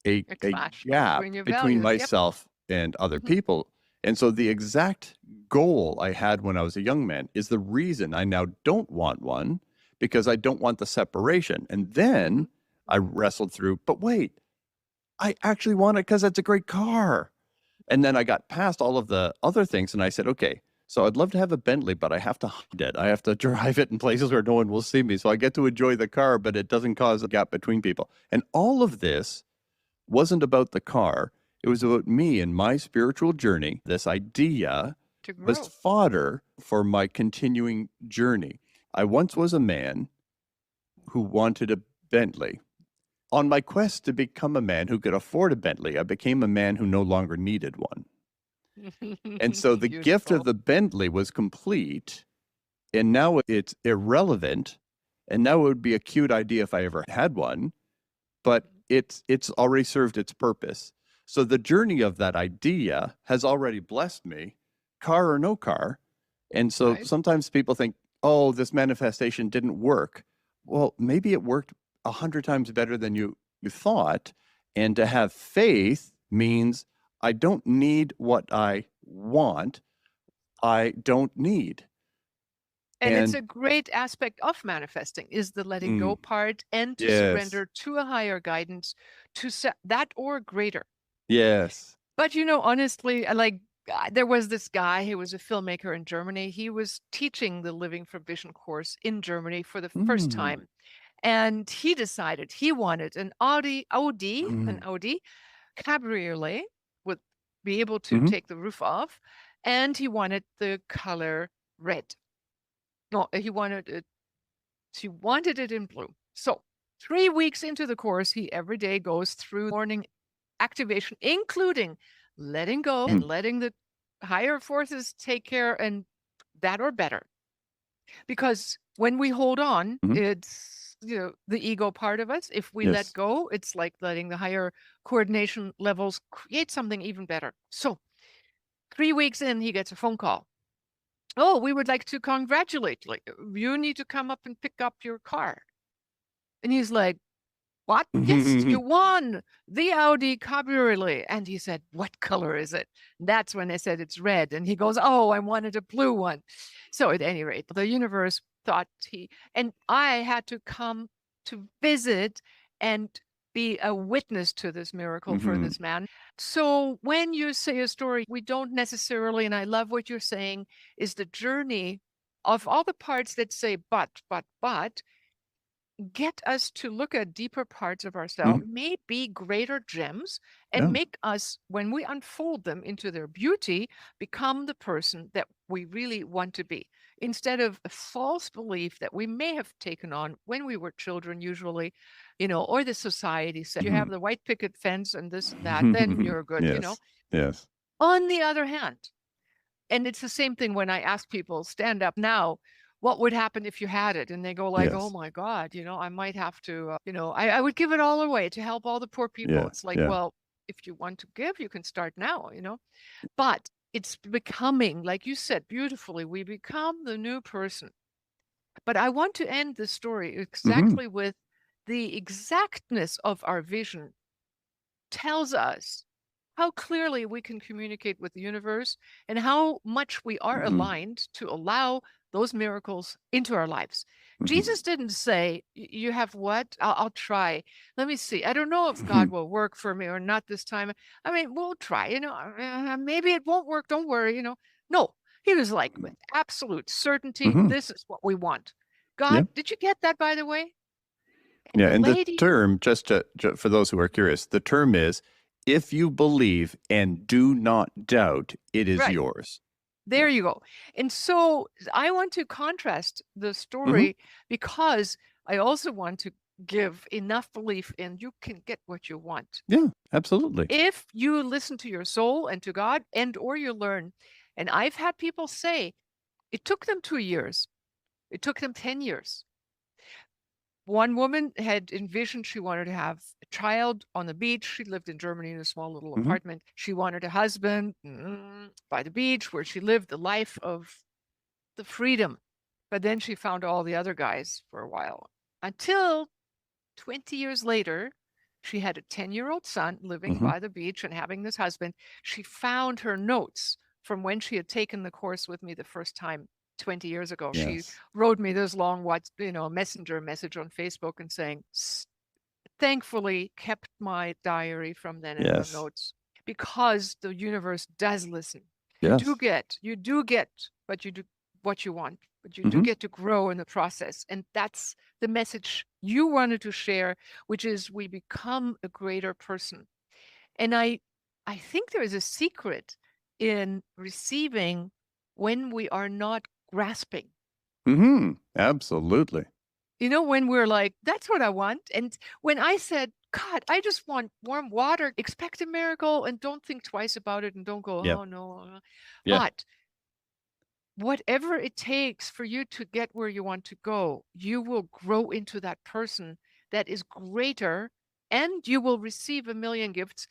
A a clash gap between your between values. Yep. myself and other Mhm, people. And so the exact goal I had when I was a young man is the reason I now don't want one, because I don't want the separation. And mhm, then I mhm. wrestled through, but wait, I actually want it because it's a great car. And then I got past all of the other things and I said, okay, so I'd love to have a Bentley, but I have to hide it. I have to drive it in places where no one will see me. So I get to enjoy the car, but it doesn't cause a gap between people. And all of this wasn't about the car. It was about me and my spiritual journey. This idea To was grow. fodder for my continuing journey. I once was a man who wanted a Bentley. On my quest to become a man who could afford a Bentley, I became a man who no longer needed one. And so the gift of Beautiful. the Bentley was complete, and now it's irrelevant. And now it would be a cute idea if I ever had one, but Mhm. it's already served its purpose. So the journey of that idea has already blessed me, car or no car. And so Right. sometimes people think, oh, this manifestation didn't work. Well, maybe it worked 100 times better than you thought. And to have faith means I don't need what I want. I don't need. And it's And a great aspect of manifesting is the letting go mm, part and to yes, surrender to a higher guidance to set that or greater. yes. But honestly, there was this guy who was a filmmaker in Germany. He was teaching the Living from Vision course in Germany for the first Mm, time. And he decided he wanted an mm, Audi cabriolet would be able to mhm, take the roof off, and he wanted the color red. No, he wanted it in blue. So 3 weeks into the course, he every day goes through morning activation, including letting go and mm, letting the higher forces take care and that or better. Because when we hold on, mhm. the ego part of us. If we let Yes. go, it's like letting the higher coordination levels create something even better. So 3 weeks in, he gets a phone call. Oh, we would like to congratulate you. You need to come up and pick up your car. And he's like, what? Yes, you won the Audi Cabriolet. And he said, what color is it? That's when I said it's red. And he goes, oh, I wanted a blue one. So at any rate, the universe thought and I had to come to visit and be a witness to this miracle for this man. So when you say a story, we don't necessarily, and I love what you're saying, is the journey of all the parts that say, but, get us to look at deeper parts of ourselves, maybe greater gems, and make us, when we unfold them into their beauty, become the person that we really want to be, instead of a false belief that we may have taken on when we were children, usually, or the society said, you have the white picket fence and this and that, then you're good, Yes. Yes. On the other hand, and it's the same thing when I ask people, stand up now, what would happen if you had it? And they go like, oh Yes. my God, I might have to, I would give it all away to help all the poor people. Yeah. It's like, Yeah. well, if you want to give, you can start now, but it's becoming, like you said beautifully, we become the new person. But I want to end the story exactly with the exactness of our vision tells us how clearly we can communicate with the universe and how much we are aligned to allow those miracles into our lives. Jesus didn't say, you have what? I'll try. Let me see. I don't know if God will work for me or not this time. I mean, we'll try, maybe it won't work. Don't worry, No, he was like, with absolute certainty, this is what we want. God, did you get that, by the way? And Yeah, the and the lady, term, just for those who are curious, the term is, if you believe and do not doubt, it is right. yours. There you go. And so I want to contrast the story because I also want to give enough belief in you can get what you want. Yeah, absolutely. If you listen to your soul and to God or you learn. And I've had people say it took them 2 years. It took them 10 years. One woman had envisioned she wanted to have a child on the beach. She lived in Germany in a small little apartment. She wanted a husband by the beach where she lived the life of the freedom. But then she found all the other guys for a while until 20 years later, she had a 10-year-old son living by the beach and having this husband. She found her notes from when she had taken the course with me the first time 20 years ago. Yes. She wrote me this long messenger message on Facebook and saying, thankfully kept my diary from then and the notes, because the universe does listen. Yes. You do get, but you do what you want, but you do get to grow in the process. And that's the message you wanted to share, which is we become a greater person. And I think there is a secret in receiving when we are not grasping. Absolutely. When we're like, that's what I want. And when I said, God, I just want warm water, expect a miracle and don't think twice about it and don't go, oh no. But whatever it takes for you to get where you want to go, you will grow into that person that is greater and you will receive a million gifts.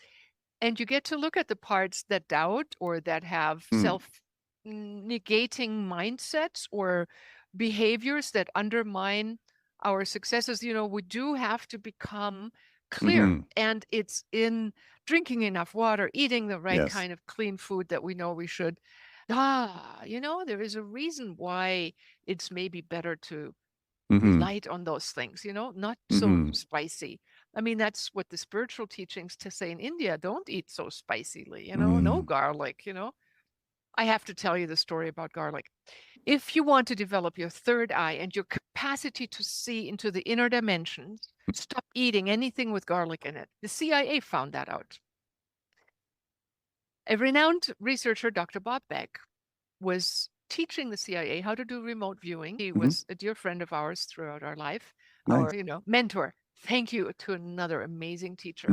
And you get to look at the parts that doubt or that have self-negating mindsets or behaviors that undermine our successes. We do have to become clear. And it's in drinking enough water, eating the right kind of clean food that we know we should. There is a reason why it's maybe better to light on those things, not so spicy. I mean, that's what the spiritual teachings to say in India, don't eat so spicily, no garlic, I have to tell you the story about garlic. If you want to develop your third eye and your capacity to see into the inner dimensions, stop eating anything with garlic in it. The CIA found that out. A renowned researcher, Dr. Bob Beck, was teaching the CIA how to do remote viewing. He was a dear friend of ours throughout our life, our mentor. Thank you to another amazing teacher.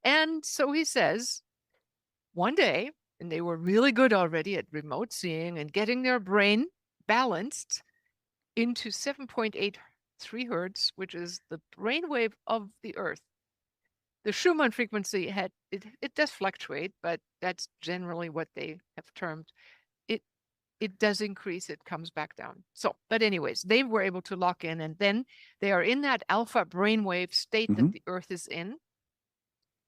And so he says, one day, and they were really good already at remote seeing and getting their brain balanced into 7.8 3 hertz, which is the brainwave of the Earth. The Schumann frequency it does fluctuate, but that's generally what they have termed it. It does increase, it comes back down. So, but anyways, they were able to lock in, and then they are in that alpha brainwave state that the Earth is in.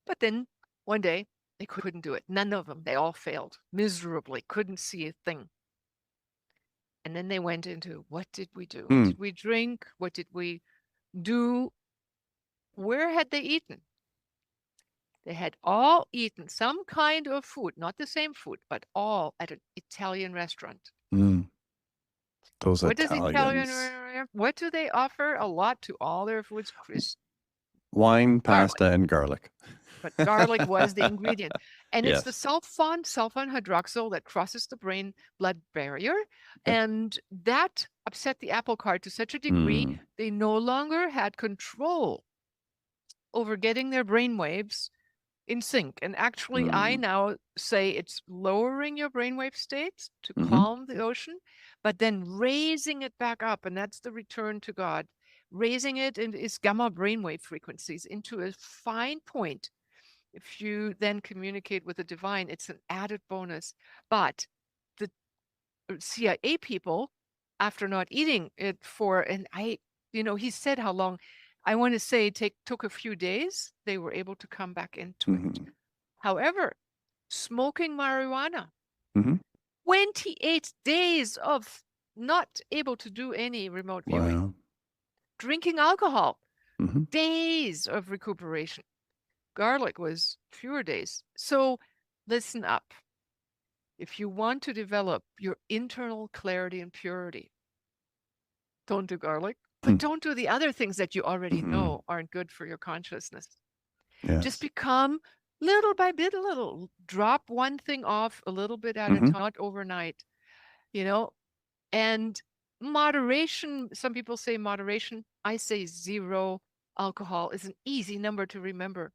But then one day they couldn't do it. None of them. They all failed miserably, couldn't see a thing. And then they went into, what did we do? What did we drink? What did we do? Where had they eaten? They had all eaten some kind of food, not the same food, but all at an Italian restaurant. Those What does Italians. what do they offer a lot to all their foods, Chris? Wine, pasta, and garlic. But garlic was the ingredient. And Yes. it's the sulfon hydroxyl that crosses the brain-blood barrier. And that upset the apple cart to such a degree, they no longer had control over getting their brain waves in sync. And actually, I now say it's lowering your brainwave states to calm the ocean, but then raising it back up. And that's the return to God, raising it in its gamma brainwave frequencies into a fine point. If you then communicate with the divine, it's an added bonus. But the CIA people, after not eating it for, and he said how long, I want to say took a few days, they were able to come back into it. However, smoking marijuana, 28 days of not able to do any remote viewing. Wow. Drinking alcohol, days of recuperation. Garlic was fewer days. So listen up. If you want to develop your internal clarity and purity, don't do garlic, but don't do the other things that you already know aren't good for your consciousness. Yes. Just become little by bit, a little. Drop one thing off a little bit at a time, not overnight, and moderation. Some people say moderation. I say 0 alcohol is an easy number to remember.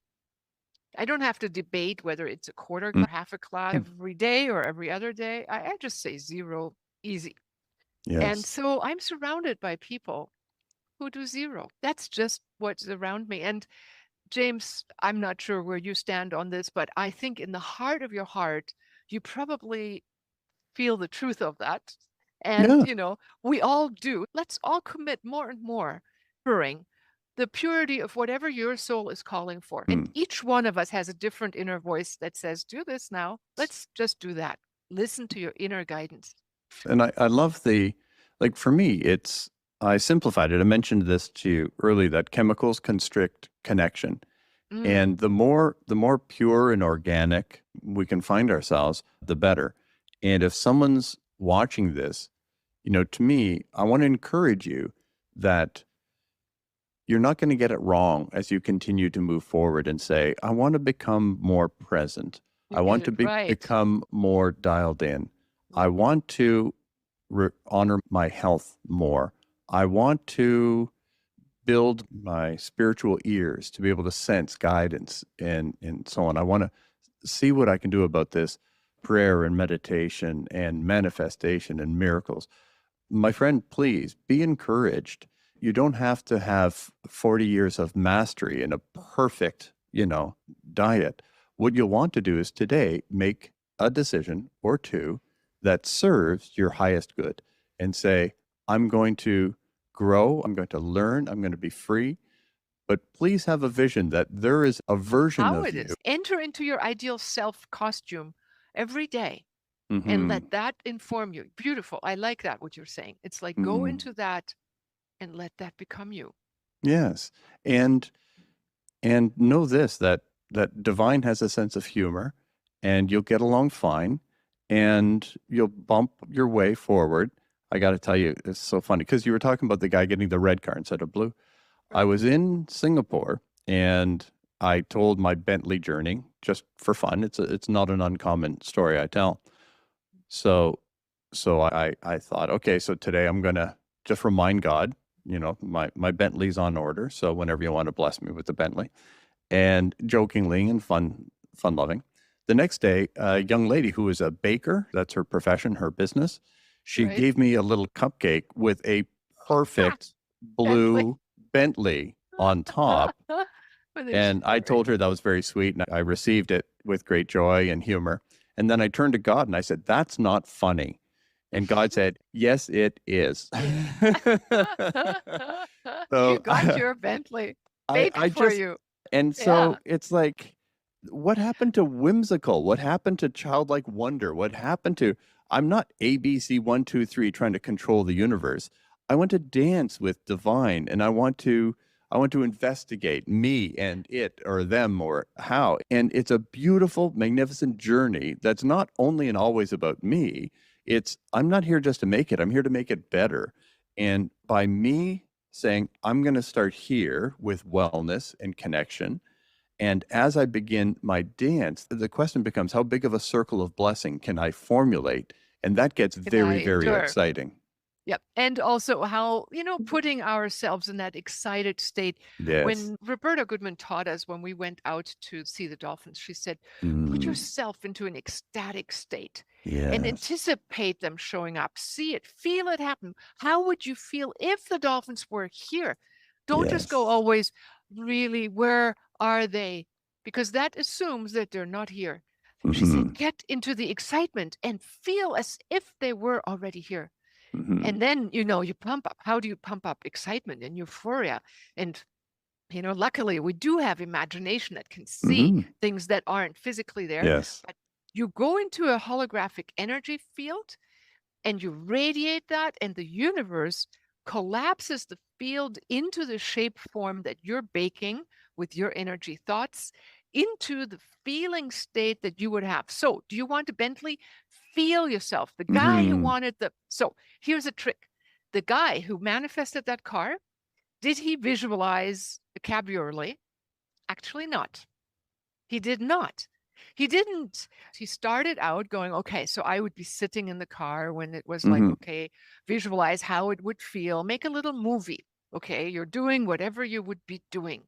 I don't have to debate whether it's a quarter or half a glass every day or every other day. I just say 0, easy. Yes. And so I'm surrounded by people who do 0. That's just what's around me. And James, I'm not sure where you stand on this, but I think in the heart of your heart, you probably feel the truth of that. And, we all do. Let's all commit more and more to the purity of whatever your soul is calling for. And each one of us has a different inner voice that says, do this now. Let's just do that. Listen to your inner guidance. And I love for me, I simplified it. I mentioned this to you early, that chemicals constrict connection. And the more pure and organic we can find ourselves, the better. And if someone's watching this, to me, I want to encourage you that you're not going to get it wrong as you continue to move forward and say, I want to become more present. I want to become more dialed in. I want to honor my health more. I want to build my spiritual ears to be able to sense guidance and so on. I want to see what I can do about this prayer and meditation and manifestation and miracles. My friend, please be encouraged. You don't have to have 40 years of mastery and a perfect, diet. What you'll want to do is today make a decision or two that serves your highest good and say, I'm going to grow, I'm going to learn, I'm going to be free. But please have a vision that there is a version of you. Enter into your ideal self costume every day and let that inform you. Beautiful. I like that, what you're saying. It's like go into that and let that become you. Yes. And know this, that divine has a sense of humor, and you'll get along fine, and you'll bump your way forward. I got to tell you, it's so funny because you were talking about the guy getting the red car instead of blue. I was in Singapore and I told my Bentley journey just for fun. It's not an uncommon story I tell. So I thought, okay, so today I'm going to just remind God, my Bentley's on order. So whenever you want to bless me with the Bentley, and jokingly and fun loving. The next day, a young lady who is a baker, that's her profession, her business, she gave me a little cupcake with a perfect Bentley. blue Bentley on top. With a And I cherry. told her that was very sweet, and I received it with great joy and humor. And then I turned to God and I said, "That's not funny." And God said, "Yes, it is." You So got your Bentley. I Baked for just, you. and Yeah. so it's like, what happened to whimsical? What happened to childlike wonder? What happened to, I'm not ABC 1, 2, 3 trying to control the universe. I want to dance with divine, and I want to investigate me and it or them or how. And it's a beautiful, magnificent journey that's not only and always about me. It's, I'm not here just to make it. I'm here to make it better. And by me saying, I'm going to start here with wellness and connection. And as I begin my dance, the question becomes, how big of a circle of blessing can I formulate? And that gets Can I very, very endure? exciting. Yep. And also how, putting ourselves in that excited state. Yes. When Roberta Goodman taught us when we went out to see the dolphins, she said, put Mm, yourself into an ecstatic state and yes. anticipate them showing up. See it, feel it happen. How would you feel if the dolphins were here? Don't just go Yes. always, really, where are they? Because that assumes that they're not here. She said, Hmm. get into the excitement and feel as if they were already here. Hmm. And then, you pump up. How do you pump up excitement and euphoria? And, luckily we do have imagination that can see Hmm. things that aren't physically there. Yes. But you go into a holographic energy field and you radiate that, and the universe collapses the field into the shape form that you're baking with your energy thoughts into the feeling state that you would have. So, do you want a Bentley? Feel yourself. The guy who Hmm. wanted the. So, here's a trick. The guy who manifested that car, did he visualize a cabriolet? Actually, not. He did not. He didn't. He started out going, okay, so I would be sitting in the car when it was like, Hmm. okay, visualize how it would feel, make a little movie. Okay, you're doing whatever you would be doing.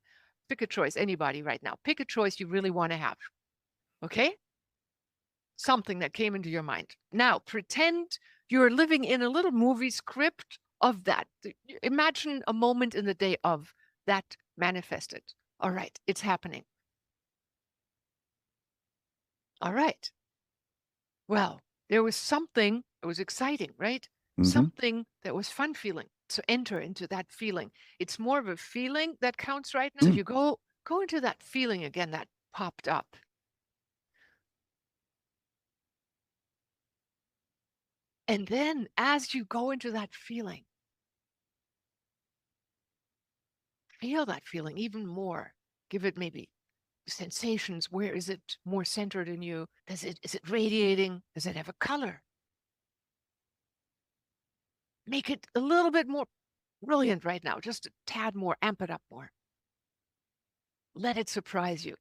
Pick a choice, anybody right now. Pick a choice you really want to have. Okay? Something that came into your mind. Now, pretend you're living in a little movie script of that. Imagine a moment in the day of that manifested. All right, it's happening. All right. Well, there was something that was exciting, right? Hmm. Something that was fun feeling. So enter into that feeling. It's more of a feeling that counts right now. So you go into that feeling again that popped up. And then as you go into that feeling, feel that feeling even more. Give it maybe sensations. Where is it more centered in you? Is it radiating? Does it have a color? Make it a little bit more brilliant right now, just a tad more, amp it up more. Let it surprise you.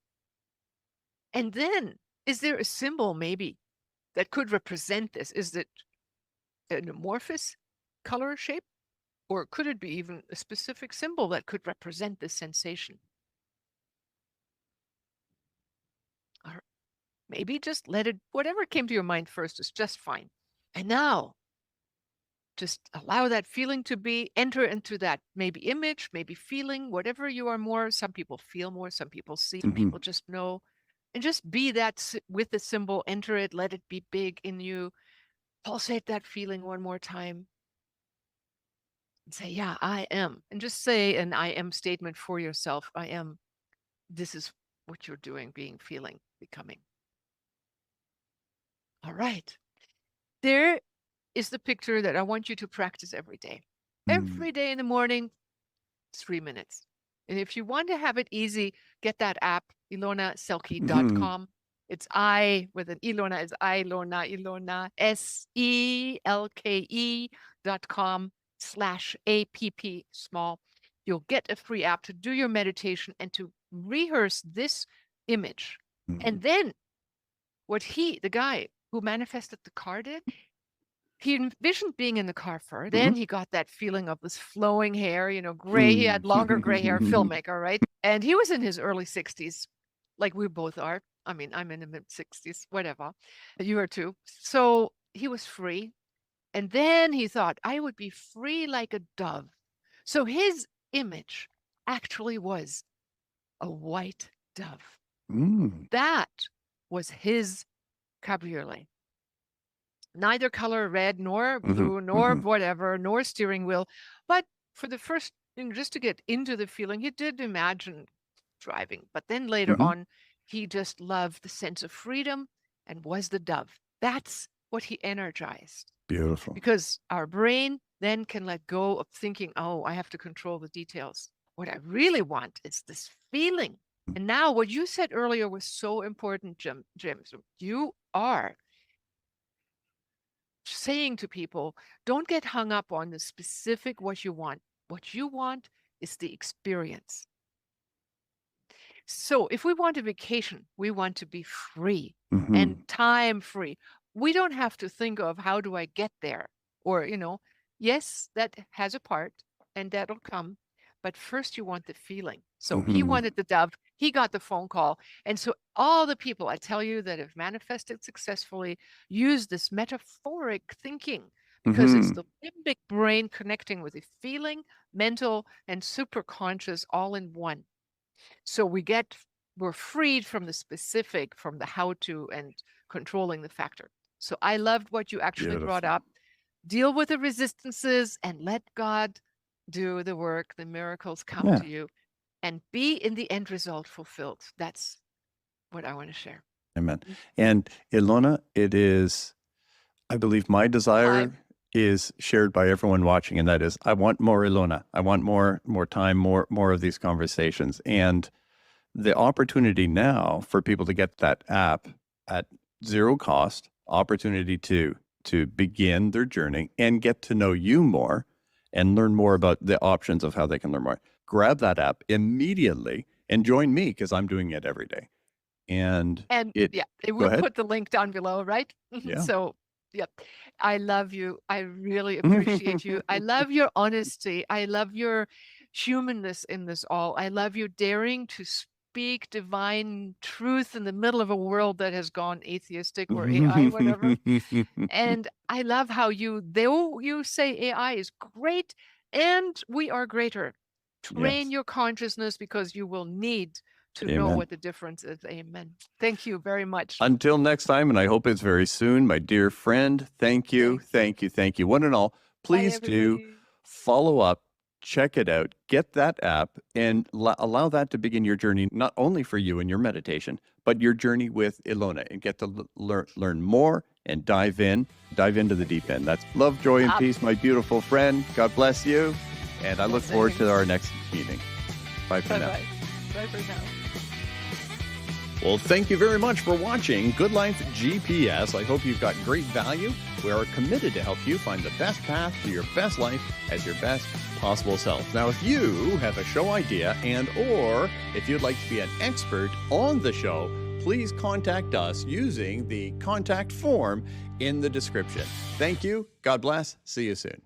And then, is there a symbol maybe that could represent this? Is it an amorphous color shape? Or could it be even a specific symbol that could represent this sensation? Or maybe just let it, whatever came to your mind first is just fine. And now, just allow that feeling to be, enter into that maybe image, maybe feeling, whatever you are more. Some people feel more, some people see, some Hmm. people just know. And just be that with the symbol, enter it, let it be big in you. Pulsate that feeling one more time and say, yeah, I am. And just say an I am statement for yourself. I am. This is what you're doing, being, feeling, becoming. All right. There is the picture that I want you to practice every day. Hmm. Every day in the morning, 3 minutes. And if you want to have it easy, get that app, Hmm. ilonaselke.com. It's I with an Ilona is Ilona SELKE.com/app small. You'll get a free app to do your meditation and to rehearse this image. Hmm. And then what the guy who manifested the car did, he envisioned being in the car first. Hmm. Then he got that feeling of this flowing hair, gray. He had longer gray hair, filmmaker, right? And he was in his early 60s, like we both are. I mean, I'm in the mid 60s, whatever. You are too. So he was free. And then he thought, I would be free like a dove. So his image actually was a white dove. Mm. That was his cabriolet. Neither color, red nor blue, nor whatever, nor steering wheel. But for the first thing, just to get into the feeling, he did imagine driving. But then later on, he just loved the sense of freedom and was the dove. That's what he energized. Beautiful. Because our brain then can let go of thinking, oh, I have to control the details. What I really want is this feeling. And now what you said earlier was so important, Jim. You are saying to people, don't get hung up on the specific what you want. What you want is the experience. So if we want a vacation, we want to be free and time free. We don't have to think of how do I get there? Or, yes, that has a part and that'll come. But first you want the feeling. So he wanted the dove, he got the phone call. And so all the people I tell you that have manifested successfully use this metaphoric thinking because it's the limbic brain connecting with the feeling, mental, and superconscious all in one. So we're freed from the specific, from the how to, and controlling the factor. So I loved what you actually brought up. Deal with the resistances and let God do the work. The miracles come to you and be in the end result fulfilled. That's what I want to share. Amen. And Ilona, it is, I believe my desire is shared by everyone watching, and that is, I want more Ilona. I want more time, more of these conversations. And the opportunity now for people to get that app at zero cost, opportunity to begin their journey and get to know you more and learn more about the options of how they can learn more. Grab that app immediately and join me because I'm doing it every day. And we'll put the link down below, right? Yeah. So, yep. I love you. I really appreciate you. I love your honesty. I love your humanness in this all. I love you daring to speak divine truth in the middle of a world that has gone atheistic or AI, whatever. And I love how though you say AI is great and we are greater, train your consciousness because you will need to know what the difference is. Amen. Thank you very much. Until next time, and I hope it's very soon, my dear friend, thank you. One and all, please do follow up, check it out, get that app, and allow that to begin your journey, not only for you and your meditation, but your journey with Ilona, and get to learn more and dive into the deep end. That's love, joy, and peace, my beautiful friend. God bless you. And I look forward to our next meeting. Bye for now. Bye for now. Well, thank you very much for watching Good Life GPS. I hope you've got great value. We are committed to help you find the best path to your best life as your best possible self. Now, if you have a show idea or if you'd like to be an expert on the show, please contact us using the contact form in the description. Thank you. God bless. See you soon.